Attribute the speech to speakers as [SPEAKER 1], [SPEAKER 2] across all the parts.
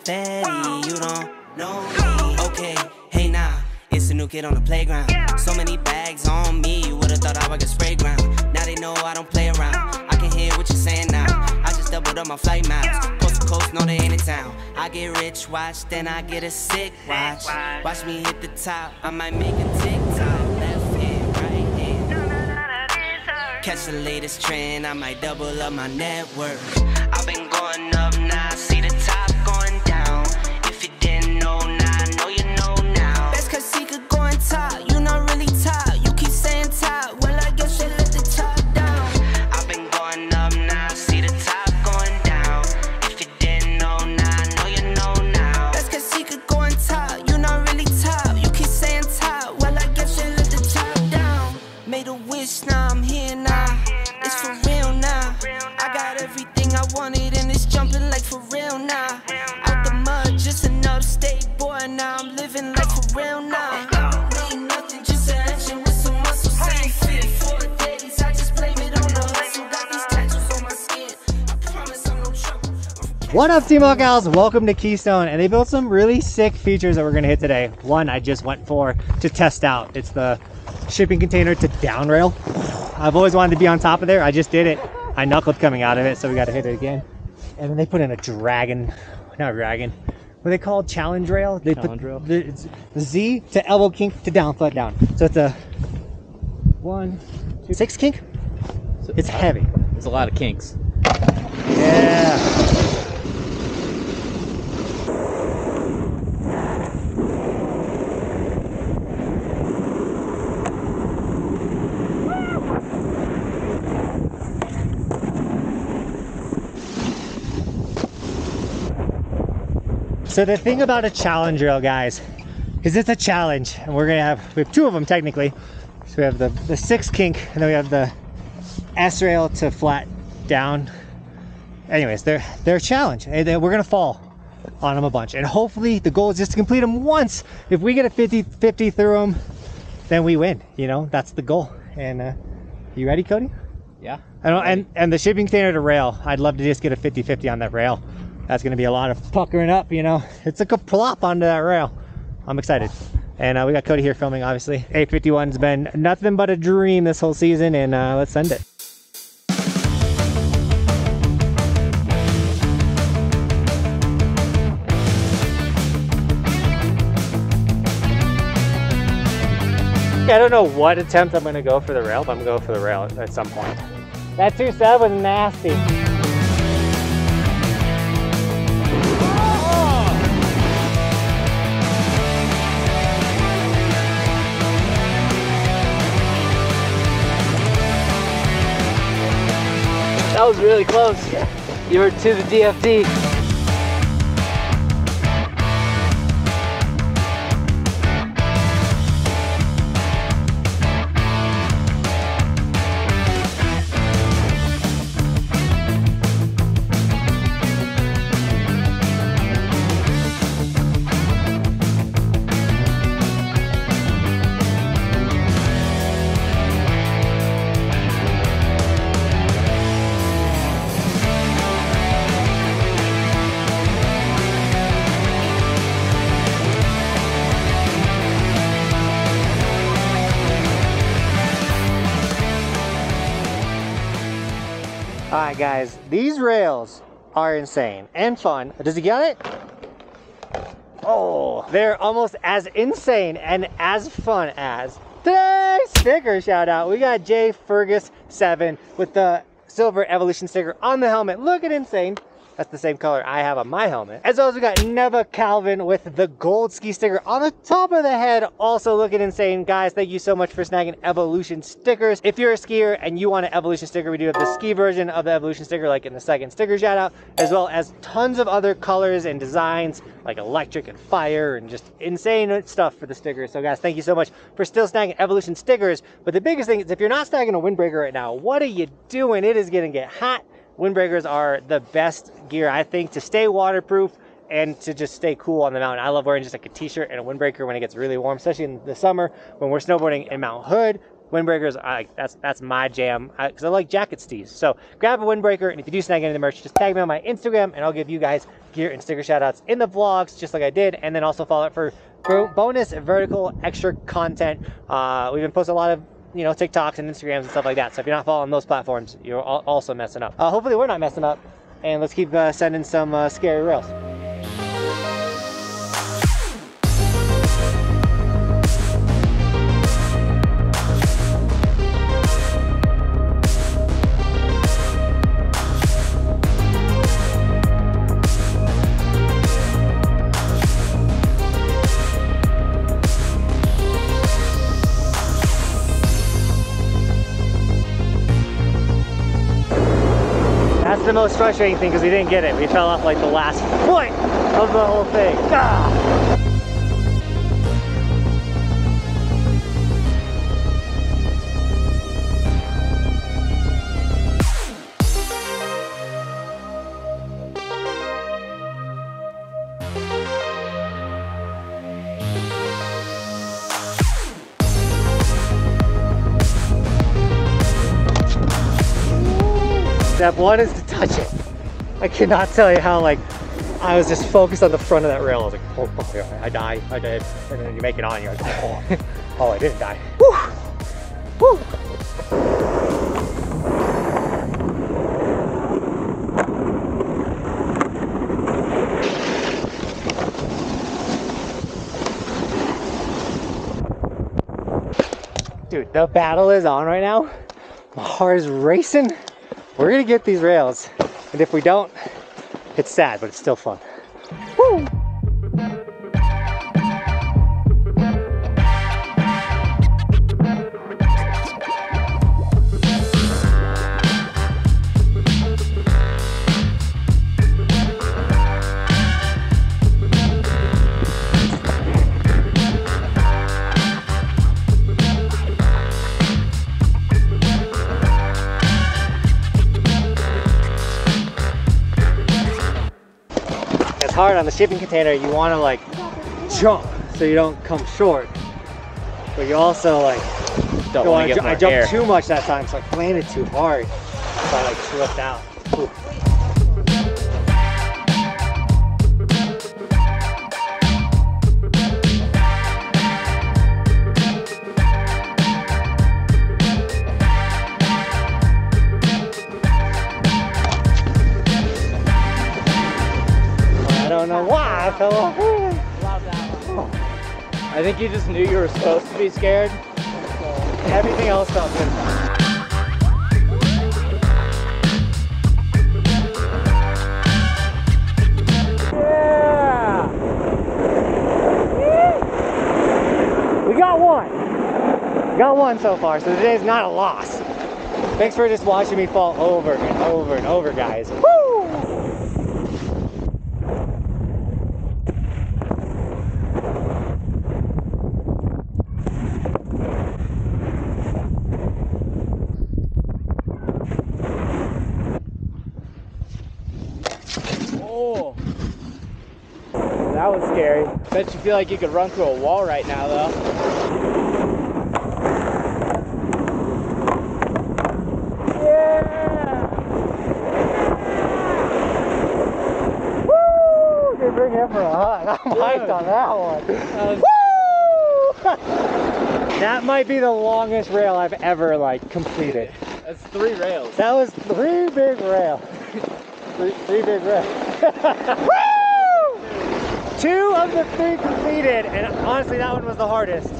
[SPEAKER 1] fatty, you don't know me. Okay, hey now, it's a new kid on the playground. So many bags on me, you would've thought I would get spray ground. Now they know I don't play around. I can hear what you're saying now. I just doubled up my flight miles. Coast to coast, no they ain't in town. I get rich, watch, then I get a sick watch. Watch me hit the top, I might make a TikTok. Left hand, right hand. Catch the latest trend, I might double up my net worth. I've been going up now, see the top going down. If you didn't know now, I know you know now. Best cause he could go on top, you not really top. You keep saying top, well I guess you let the top down. I've been going up now, see the top going down. If you didn't know now, I know you know now. Best cause he could go on top, you not really top. You keep saying top, well I guess you let the top down. Made a wish, now I'm here now. It's for real now. I got everything I wanted and it's jumping like for real now. Out the mud, just an upstate boy. Now I'm living like for real now. Ain't nothing, just an action with some muscle. Saying fit 4 days, I just blame it on the hustle. Got these tattoos on my skin, I promise I'm no trouble.
[SPEAKER 2] What up, Team Buckhouse? Welcome to Keystone, and they built some really sick features that we're gonna hit today. One I just went for to test out. It's the shipping container to down rail. I've always wanted to be on top of there. I just did it. I knuckled coming out of it, so we got to hit it again. And then they put in a dragon, not dragon, what are they called? Challenge rail. They
[SPEAKER 3] Challenge
[SPEAKER 2] put
[SPEAKER 3] rail.
[SPEAKER 2] the Z to elbow kink to down, flat down. So it's a 1, 2, 6 kink.
[SPEAKER 3] So
[SPEAKER 2] it's heavy.
[SPEAKER 3] There's a lot of kinks.
[SPEAKER 2] Yeah. So the thing about a challenge rail, guys, is it's a challenge, and we have 2 of them technically. So we have the 6 kink, and then we have the S rail to flat down. Anyways, they're a challenge. We're gonna fall on them a bunch, and hopefully the goal is just to complete them once. If we get a 50-50 through them, then we win. You know, that's the goal. And you ready, Cody?
[SPEAKER 3] Yeah.
[SPEAKER 2] I know, and the shipping container to rail, I'd love to just get a 50-50 on that rail. That's going to be a lot of puckering up, you know. It's like a plop onto that rail. I'm excited. And we got Cody here filming, obviously. 851's been nothing but a dream this whole season, and let's send it. I don't know what attempt I'm going to go for the rail, but I'm going to go for the rail at some point. That 2-7 was nasty.
[SPEAKER 3] That was really close. You were to the DFD.
[SPEAKER 2] Alright guys, these rails are insane and fun. Does he get it? Oh, they're almost as insane and as fun as today's sticker shout out. We got J Fergus 7 with the silver evolution sticker on the helmet. Look at insane. That's the same color I have on my helmet. As well as we got Neva Calvin with the gold ski sticker on the top of the head. Also looking insane. Guys, thank you so much for snagging Evolution stickers. If you're a skier and you want an Evolution sticker, we do have the ski version of the Evolution sticker, like in the second sticker shout out, as well as tons of other colors and designs like electric and fire and just insane stuff for the stickers. So guys, thank you so much for still snagging Evolution stickers. But the biggest thing is if you're not snagging a windbreaker right now, what are you doing? It is gonna get hot. Windbreakers are the best gear, I think, to stay waterproof and to just stay cool on the mountain. I love wearing just like a t-shirt and a windbreaker when it gets really warm, especially in the summer when we're snowboarding in Mount Hood, Windbreakers, that's my jam, because I like jacket stees. So grab a windbreaker, and if you do snag any of the merch, just tag me on my Instagram, and I'll give you guys gear and sticker shout outs in the vlogs, just like I did, and then also follow it for bonus vertical extra content. We've been posting a lot of TikToks and Instagrams and stuff like that. So if you're not following those platforms, you're also messing up. Hopefully we're not messing up, and let's keep sending some scary rails. That's the most frustrating thing, because we didn't get it. We fell off like the last foot of the whole thing. Ah! Step one is to touch it. I cannot tell you how, like, I was just focused on the front of that rail. I was like, oh yeah, I did. And then you make it on, you're like, oh, I didn't die. Woo! Woo! Dude, the battle is on right now. My heart is racing. We're gonna get these rails, and if we don't, it's sad, but it's still fun. Woo! Hard on the shipping container, you want to like jump so you don't come short, but you also like don't want to get more. I jumped too much that time, so I landed too hard, so I like slipped out. Ooh. I don't know why I fell off.
[SPEAKER 3] Love that one. I think you just knew you were supposed to be scared.
[SPEAKER 2] So everything else felt good. Yeah! We got one. We got one so far, so today's not a loss. Thanks for just watching me fall over and over and over, guys. Woo!
[SPEAKER 3] That was scary. Bet you feel like you could run through a wall right now, though.
[SPEAKER 2] Yeah! Woo! They bring him for a hug. I'm hyped on that one. Woo! That might be the longest rail I've ever completed.
[SPEAKER 3] That's 3 rails.
[SPEAKER 2] That was 3 big rails. three big rails. 2 of the 3 completed, and honestly that one was the hardest.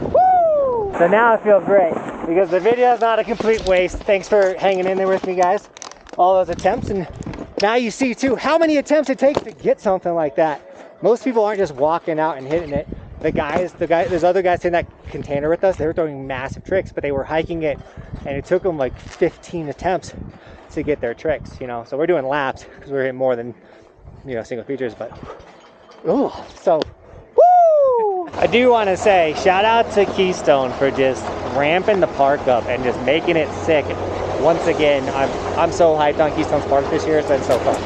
[SPEAKER 2] Woo! So now I feel great, because the video is not a complete waste. Thanks for hanging in there with me, guys. All those attempts, and now you see too how many attempts it takes to get something like that. Most people aren't just walking out and hitting it. There's other guys in that container with us. They were throwing massive tricks, but they were hiking it, and it took them like 15 attempts to get their tricks, So we're doing laps, because we're hitting more than, single features, but oh, so, woo! I do want to say, shout out to Keystone for just ramping the park up and just making it sick. Once again, I'm so hyped on Keystone's park this year. It's been so fun.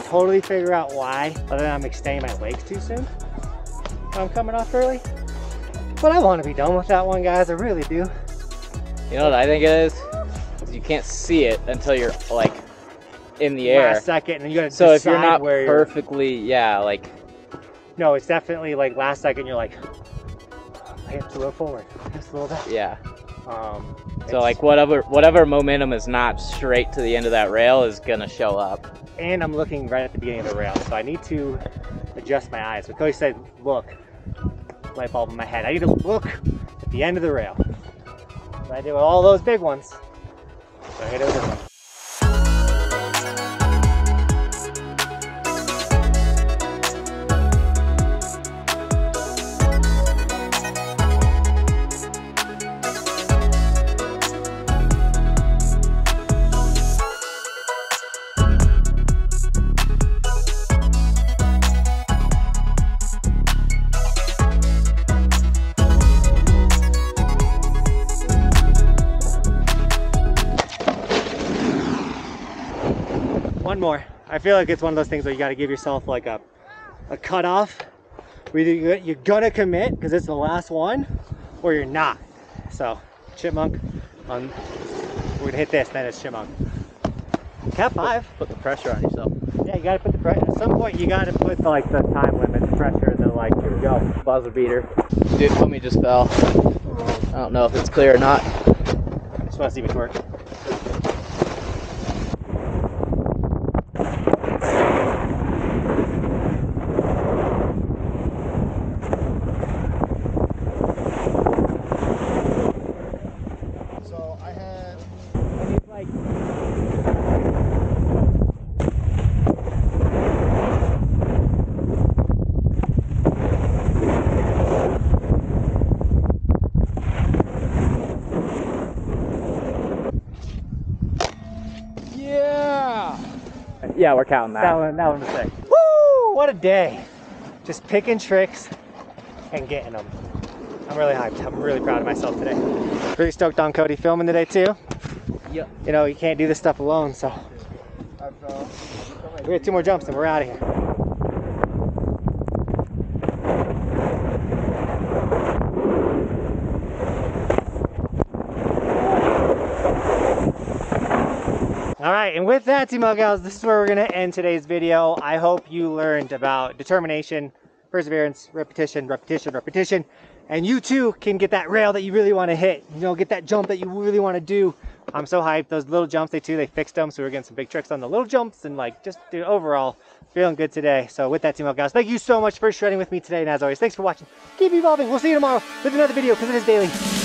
[SPEAKER 2] totally figure out why, other than I'm extending my legs too soon. I'm coming off early. But I want to be done with that one, guys. I really do.
[SPEAKER 3] You know what I think it is? You can't see it until you're like in the air.
[SPEAKER 2] Last second, and you gotta
[SPEAKER 3] so
[SPEAKER 2] decide
[SPEAKER 3] if you're not
[SPEAKER 2] where
[SPEAKER 3] perfectly, yeah, like.
[SPEAKER 2] No, it's definitely like last second. You're like, hips a little forward, just a little bit.
[SPEAKER 3] Yeah. So like whatever momentum is not straight to the end of that rail is gonna show up.
[SPEAKER 2] And I'm looking right at the beginning of the rail, so I need to adjust my eyes. But Cody said, look, light bulb in my head. I need to look at the end of the rail. And I do all those big ones. So I hit it with this one. One more. I feel like it's one of those things where you got to give yourself like a cutoff. Either you're gonna commit because it's the last one, or you're not. So chipmunk on. We're gonna hit this, then it's chipmunk. Cap 5.
[SPEAKER 3] Put the pressure on yourself.
[SPEAKER 2] Yeah, you gotta put the pressure. At some point, you gotta put the time limit, the pressure, the like. Here we go.
[SPEAKER 3] Buzzer beater. Dude, homie just fell. I don't know if it's clear or not.
[SPEAKER 2] Just want to see if it works.
[SPEAKER 3] Yeah, we're counting that.
[SPEAKER 2] That one was sick. Woo! What a day. Just picking tricks and getting them. I'm really hyped. I'm really proud of myself today. Pretty stoked on Cody filming today too.
[SPEAKER 3] Yep.
[SPEAKER 2] You know, you can't do this stuff alone, so. We got 2 more jumps and we're out of here. All right, and with that, Team Buckhouse, this is where we're gonna end today's video. I hope you learned about determination, perseverance, repetition, repetition, repetition, and you too can get that rail that you really wanna hit. You know, get that jump that you really wanna do. I'm so hyped. Those little jumps, they fixed them, so we're getting some big tricks on the little jumps, and like, just dude, overall, feeling good today. So with that, Team Buckhouse, thank you so much for shredding with me today, and as always, thanks for watching. Keep evolving. We'll see you tomorrow with another video, because it is daily.